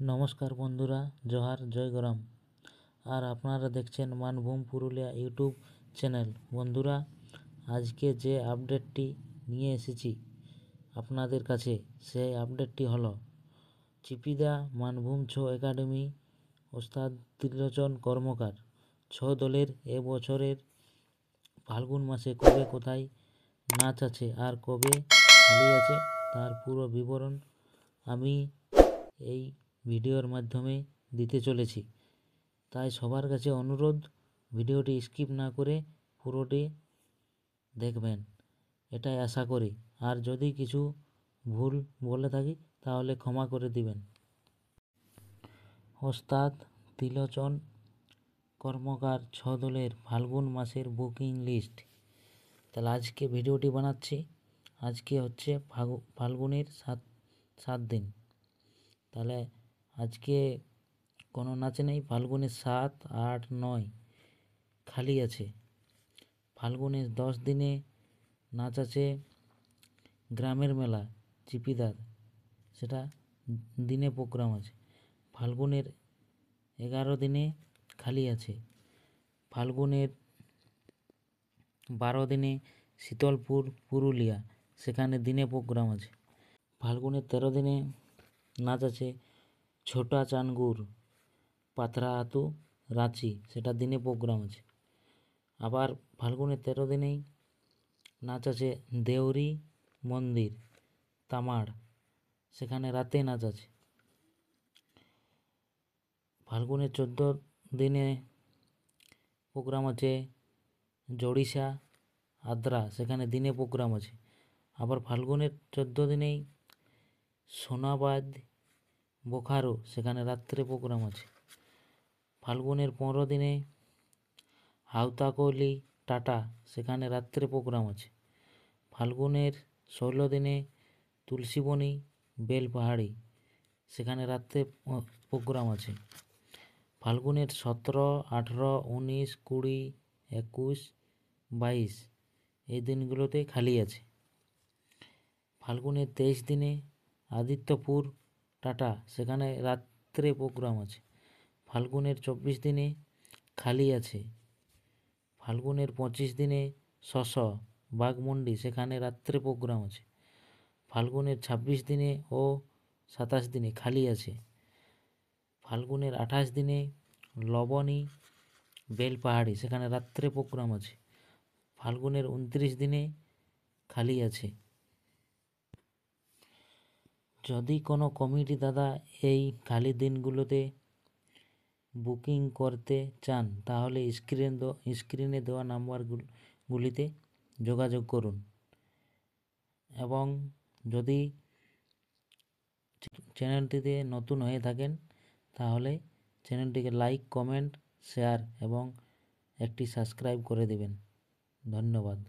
নমস্কার বন্ধুরা, জোহার, জয় গরাম। আর আপনারা দেখছেন মানভূম পুরুলিয়া ইউটিউব চ্যানেল। বন্ধুরা, আজকে যে আপডেটটি নিয়ে এসেছি আপনাদের কাছে, সেই আপডেটটি হলো চিপিদা মানভূম ছৌ একাডেমি ওস্তাদ ত্রিলোচন কর্মকার ছৌ দলের এবছরের ফাল্গুন মাসে কবে কোথায় নাচ আছে আর কবে খালি আছে তার পুরো বিবরণ আমি এই ভিডিওর মাধ্যমে দিতে চলেছি। তাই সবার কাছে অনুরোধ, ভিডিওটি স্কিপ না করে পুরোটি দেখবেন, এটাই আশা করি। আর যদি কিছু ভুল বলে থাকি তাহলে ক্ষমা করে দিবেন। ওস্তাদ ত্রিলোচন কর্মকার ছৌ দলের ফাল্গুন মাসের বুকিং লিস্ট। তাহলে আজকে ভিডিওটি বানাচ্ছি। আজকে হচ্ছে ফাল্গুনের সাত দিন। তাহলে আজকে কোনো নাচে নেই। ফাল্গুনের 7, 8, 9 খালি আছে। ফাল্গুনের 10 দিনে নাচ আছে গ্রামের মেলা চিপিদার, সেটা দিনে প্রোগ্রাম আছে। ফাল্গুনের 11 দিনে খালি আছে। ফাল্গুনের 12 দিনে শীতলপুর পুরুলিয়া, সেখানে দিনে প্রোগ্রাম আছে। ফাল্গুনের 13 দিনে নাচ আছে ছোটা চানগুর পাথরা আতু রাঁচি, সেটা দিনে প্রোগ্রাম আছে। আবার ফাল্গুনের 13 দিনেই নাচ আছে দেউরি মন্দির তামাড়, সেখানে রাতে নাচ আছে। ফাল্গুনের 14 দিনে প্রোগ্রাম আছে জড়িষা আদ্রা, সেখানে দিনে প্রোগ্রাম আছে। আবার ফাল্গুনের 14 দিনেই সোনাবাদ বোকারো, সেখানে রাত্রে প্রোগ্রাম আছে। ফাল্গুনের 15 দিনে হাউতাকলি টাটা, সেখানে রাত্রে প্রোগ্রাম আছে। ফাল্গুনের 16 দিনে তুলসীবনি বেলপাহাড়ি, সেখানে রাত্রে প্রোগ্রাম আছে। ফাল্গুনের 17, 18, 19, 20, 21, 22 এই দিনগুলোতে খালি আছে। ফাল্গুনের 23 দিনে আদিত্যপুর টাটা, সেখানে রাত্রে প্রোগ্রাম আছে। ফাল্গুনের 24 দিনে খালি আছে। ফাল্গুনের 25 দিনে শশ বাঘমুন্ডি, সেখানে রাত্রে প্রোগ্রাম আছে। ফাল্গুনের 26 দিনে ও 27 দিনে খালি আছে। ফাল্গুনের 28 দিনে লবণী বেলপাহাড়ি, সেখানে রাত্রে প্রোগ্রাম আছে। ফাল্গুনের 29 দিনে খালি আছে। যদি কোনো কমিটি দাদা এই খালি দিনগুলোতে বুকিং করতে চান তাহলে স্ক্রিনে দেওয়া নাম্বারগুলিতে যোগাযোগ করুন। এবং যদি চ্যানেলটিতে নতুন হয়ে থাকেন তাহলে চ্যানেলটিকে লাইক, কমেন্ট, শেয়ার এবং একটি সাবস্ক্রাইব করে দেবেন। ধন্যবাদ।